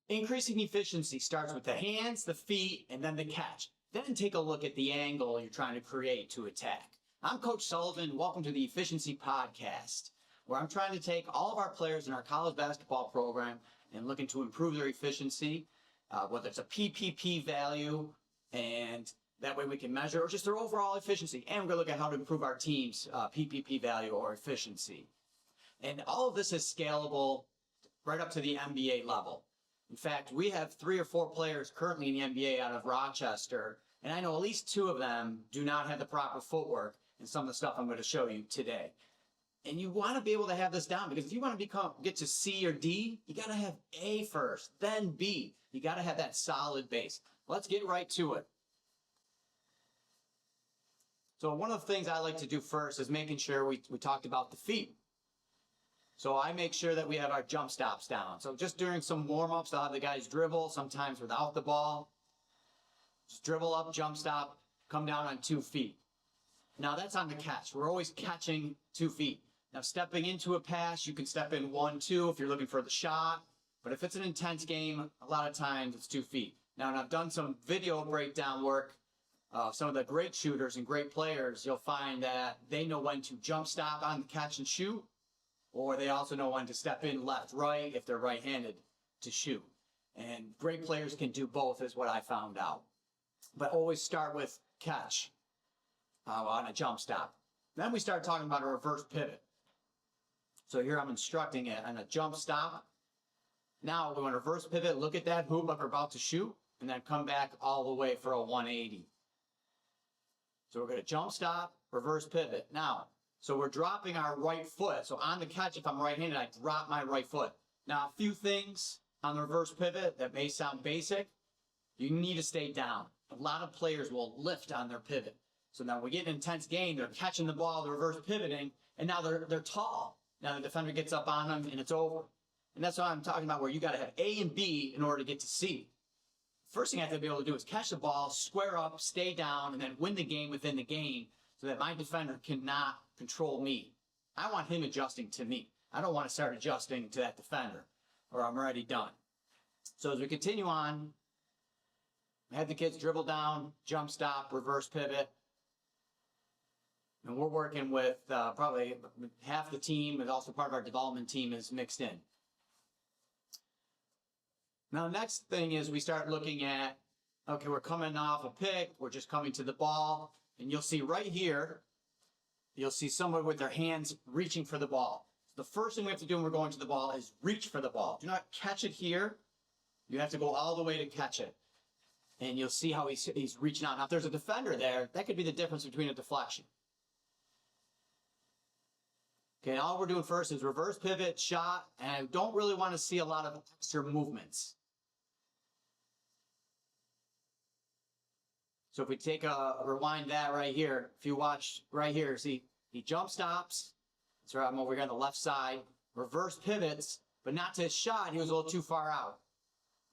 Increasing efficiency starts with the hands, the feet, and then the catch. Then take a look at the angle you're trying to create to attack. I'm Coach Sullivan. Welcome to the Efficiency Podcast, where I'm trying to take all of our players in our college basketball program and looking to improve their efficiency, whether it's a PPP value, and that way we can measure, or just their overall efficiency. And we're going to look at how to improve our team's PPP value or efficiency. And all of this is scalable right up to the NBA level. In fact, we have 3 or 4 players currently in the NBA out of Rochester, and I know at least 2 of them do not have the proper footwork in some of the stuff I'm going to show you today. And you want to be able to have this down, because if you want to get to C or D, you got to have A first, then B. You got to have that solid base. Let's get right to it. So one of the things I like to do first is making sure we talked about the feet. So I make sure that we have our jump stops down. So just during some warm-ups, I'll have the guys dribble, sometimes without the ball. Just dribble up, jump stop, come down on 2 feet. Now that's on the catch. We're always catching 2 feet. Now stepping into a pass, you can step in 1, 2 if you're looking for the shot. But if it's an intense game, a lot of times it's 2 feet. Now, and I've done some video breakdown work of some of the great shooters and great players. You'll find that they know when to jump stop on the catch and shoot, or they also know when to step in left, right, if they're right-handed, to shoot. And great players can do both, is what I found out. But always start with catch on a jump stop. Then we start talking about a reverse pivot. So here I'm instructing it on a jump stop. Now we're going to reverse pivot, look at that hoop like we're about to shoot, and then come back all the way for a 180. So we're going to jump stop, reverse pivot. Now, so we're dropping our right foot. So on the catch, if I'm right-handed, I drop my right foot. Now, a few things on the reverse pivot that may sound basic. You need to stay down. A lot of players will lift on their pivot. So now we get an intense game. They're catching the ball, they're reverse pivoting, and now they're tall. Now the defender gets up on them, and it's over. And that's what I'm talking about, where you got to have A and B in order to get to C. First thing I have to be able to do is catch the ball, square up, stay down, and then win the game within the game so that my defender cannot control me. I want him adjusting to me. I don't want to start adjusting to that defender, or I'm already done. So as we continue on, I have the kids dribble down, jump stop, reverse pivot. And we're working with probably half the team, and also part of our development team is mixed in. Now, the next thing is we start looking at, okay, we're coming off a pick, we're just coming to the ball, and you'll see right here, you'll see someone with their hands reaching for the ball. So the first thing we have to do when we're going to the ball is reach for the ball. Do not catch it here. You have to go all the way to catch it. And you'll see how he's reaching out. Now, if there's a defender there, that could be the difference between a deflection. Okay, all we're doing first is reverse pivot, shot, and I don't really want to see a lot of extra movements. So if we take rewind that right here, if you watch right here, see, he jump stops. That's right, I'm over here on the left side. Reverse pivots, but not to his shot. He was a little too far out.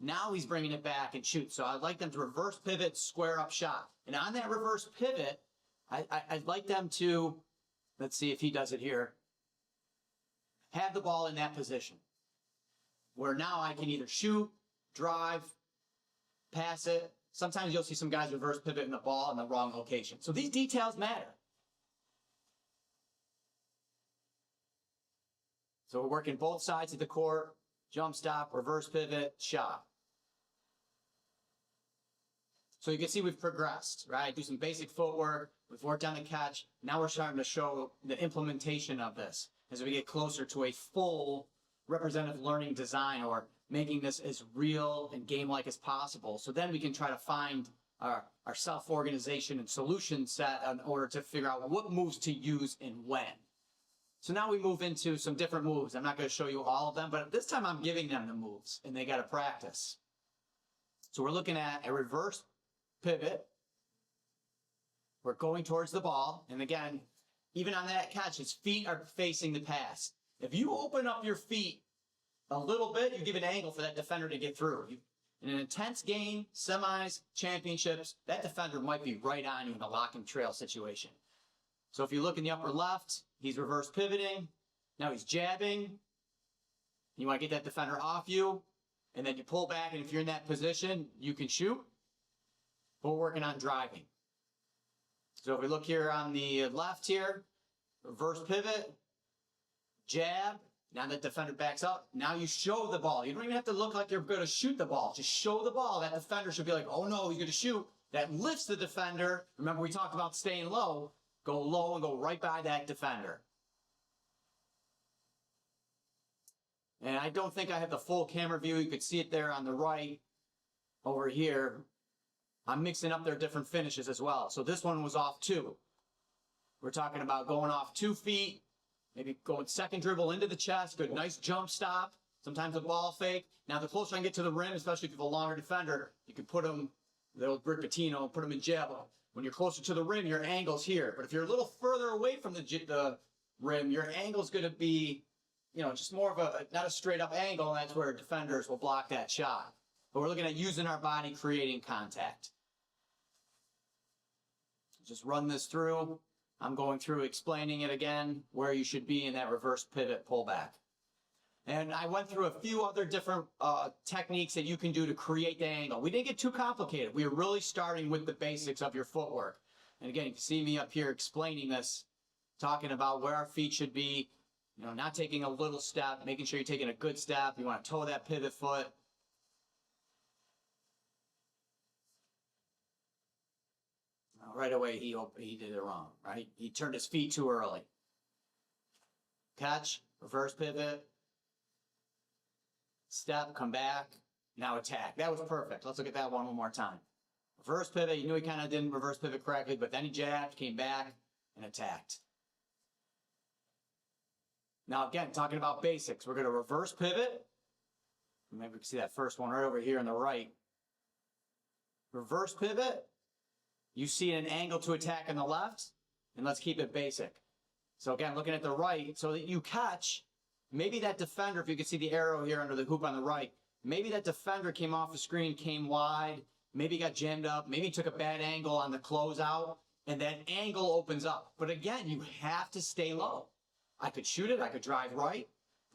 Now he's bringing it back and shoots. So I'd like them to reverse pivot, square up shot. And on that reverse pivot, I'd like them to, let's see if he does it here, have the ball in that position, where now I can either shoot, drive, pass it. Sometimes you'll see some guys reverse pivot in the ball in the wrong location. So these details matter. So we're working both sides of the court, jump stop, reverse pivot, shot. So you can see we've progressed, right? Do some basic footwork, we've worked on the catch. Now we're starting to show the implementation of this as we get closer to a full representative learning design, or making this as real and game-like as possible. So then we can try to find our self-organization and solution set in order to figure out what moves to use and when. So now we move into some different moves. I'm not going to show you all of them, but this time I'm giving them the moves, and they got to practice. So we're looking at a reverse pivot. We're going towards the ball, and again, even on that catch, his feet are facing the pass. If you open up your feet a little bit, you give an angle for that defender to get through. In an intense game, semis, championships, that defender might be right on you in a lock and trail situation. So if you look in the upper left, he's reverse pivoting. Now he's jabbing. You want to get that defender off you. and then you pull back, and if you're in that position, you can shoot. But we're working on driving. So if we look here on the left here, reverse pivot, jab. Now the defender backs up. Now you show the ball. You don't even have to look like you're going to shoot the ball. Just show the ball. That defender should be like, oh no, he's going to shoot. That lifts the defender. Remember, we talked about staying low. Go low and go right by that defender. And I don't think I have the full camera view. You could see it there on the right over here. I'm mixing up their different finishes as well. So this one was off 2. We're talking about going off 2 feet, maybe going second dribble into the chest, good nice jump stop, sometimes a ball fake. Now the closer I can get to the rim, especially if you have a longer defender, you can put them, the old Rick Pitino, put them in jab. When you're closer to the rim, your angle's here. But if you're a little further away from the rim, your angle's going to be, just more of a, not a straight up angle, and that's where defenders will block that shot. But we're looking at using our body, creating contact. Just run this through. I'm going through explaining it again, where you should be in that reverse pivot pullback. And I went through a few other different techniques that you can do to create the angle. We didn't get too complicated. We were really starting with the basics of your footwork. And again, you can see me up here explaining this, talking about where our feet should be, not taking a little step, making sure you're taking a good step. You want to toe that pivot foot. Right away, he did it wrong, right? He turned his feet too early. Catch, reverse pivot, step, come back, now attack. That was perfect. Let's look at that one more time. Reverse pivot, you knew he kind of didn't reverse pivot correctly, but then he jabbed, came back, and attacked. Now again, talking about basics, we're going to reverse pivot. Maybe we can see that first one right over here on the right. Reverse pivot. You see an angle to attack on the left, and let's keep it basic. So again, looking at the right, so that you catch, maybe that defender, if you can see the arrow here under the hoop on the right, maybe that defender came off the screen, came wide, maybe got jammed up, maybe took a bad angle on the closeout, and that angle opens up. But again, you have to stay low. I could shoot it, I could drive right,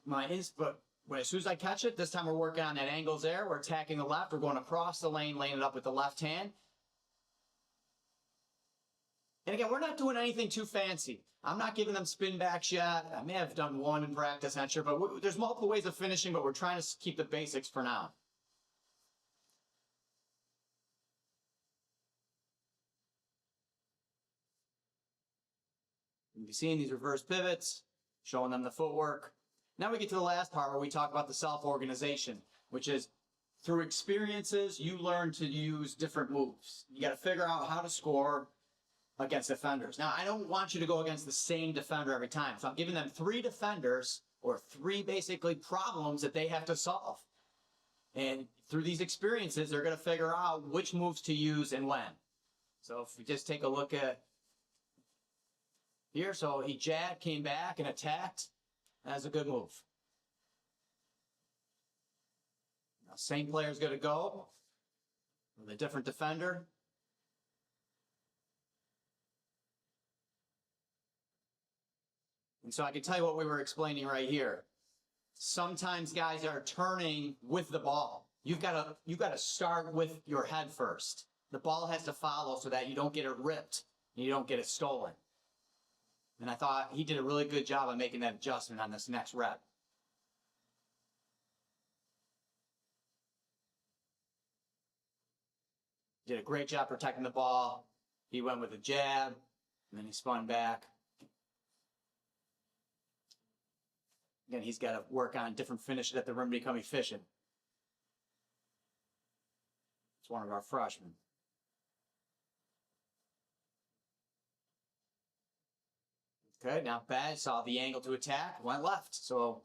but as soon as I catch it, this time we're working on that angles there, we're attacking the left, we're going across the lane, laying it up with the left hand. And again, we're not doing anything too fancy. I'm not giving them spin backs yet. I may have done one in practice, not sure, but there's multiple ways of finishing, but we're trying to keep the basics for now. You'll be seeing these reverse pivots, showing them the footwork. Now we get to the last part where we talk about the self-organization, which is through experiences, you learn to use different moves. You got to figure out how to score against defenders. Now, I don't want you to go against the same defender every time. So I'm giving them 3 defenders or 3 basically problems that they have to solve. And through these experiences, they're going to figure out which moves to use and when. So if we just take a look at here, so he jabbed, came back, and attacked. That's a good move. Now, same player's going to go with a different defender. And so I can tell you what we were explaining right here. Sometimes guys are turning with the ball. You've got to start with your head first. The ball has to follow so that you don't get it ripped and you don't get it stolen. And I thought he did a really good job of making that adjustment on this next rep. Did a great job protecting the ball. He went with a jab, and then he spun back. Again, he's got to work on different finishes at the rim to become efficient. It's one of our freshmen. Okay, not bad. Saw the angle to attack, went left. So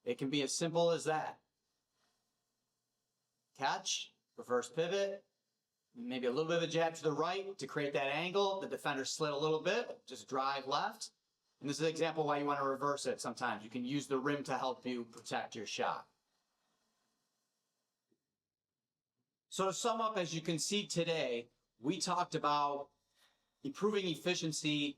it can be as simple as that. Catch, reverse pivot, maybe a little bit of a jab to the right to create that angle. The defender slid a little bit, just drive left. And this is an example why you want to reverse it sometimes. You can use the rim to help you protect your shot. So to sum up, as you can see today, we talked about improving efficiency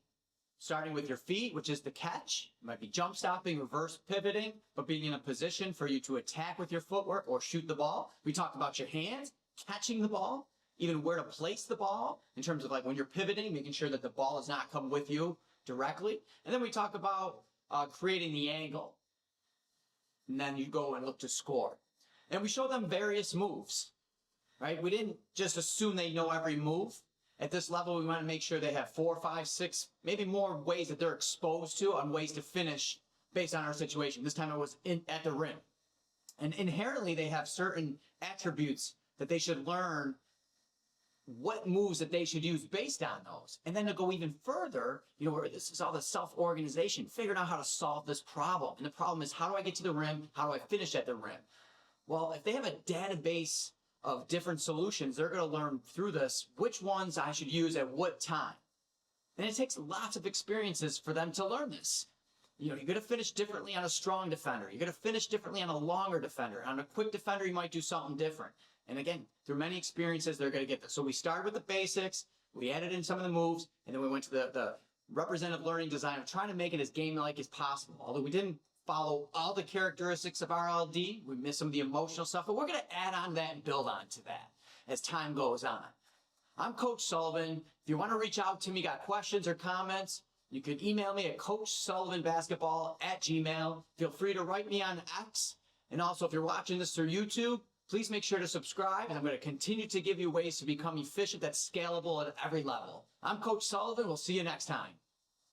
starting with your feet, which is the catch. It might be jump stopping, reverse pivoting, but being in a position for you to attack with your footwork or shoot the ball. We talked about your hands, catching the ball, even where to place the ball in terms of like when you're pivoting, making sure that the ball does not come with you directly. And then we talk about creating the angle. And then you go and look to score. And we show them various moves, right? We didn't just assume they know every move. At this level, we want to make sure they have 4, 5, 6, maybe more ways that they're exposed to on ways to finish based on our situation. This time it was at the rim. And inherently, they have certain attributes that they should learn what moves that they should use based on those. And then to go even further, where this is all the self-organization, figuring out how to solve this problem. And the problem is, how do I get to the rim? How do I finish at the rim? Well, if they have a database of different solutions, they're going to learn through this which ones I should use at what time. And it takes lots of experiences for them to learn this. You're going to finish differently on a strong defender. You're going to finish differently on a longer defender. On a quick defender, you might do something different. And again, through many experiences, they're going to get this. So we started with the basics, we added in some of the moves, and then we went to the representative learning design of trying to make it as game-like as possible. Although we didn't follow all the characteristics of RLD, we missed some of the emotional stuff, but we're going to add on that and build on to that as time goes on. I'm Coach Sullivan. If you want to reach out to me, got questions or comments, you can email me at coachsullivanbasketball@gmail. Feel free to write me on X. And also, if you're watching this through YouTube, please make sure to subscribe, and I'm going to continue to give you ways to become efficient that's scalable at every level. I'm Coach Sullivan. We'll see you next time.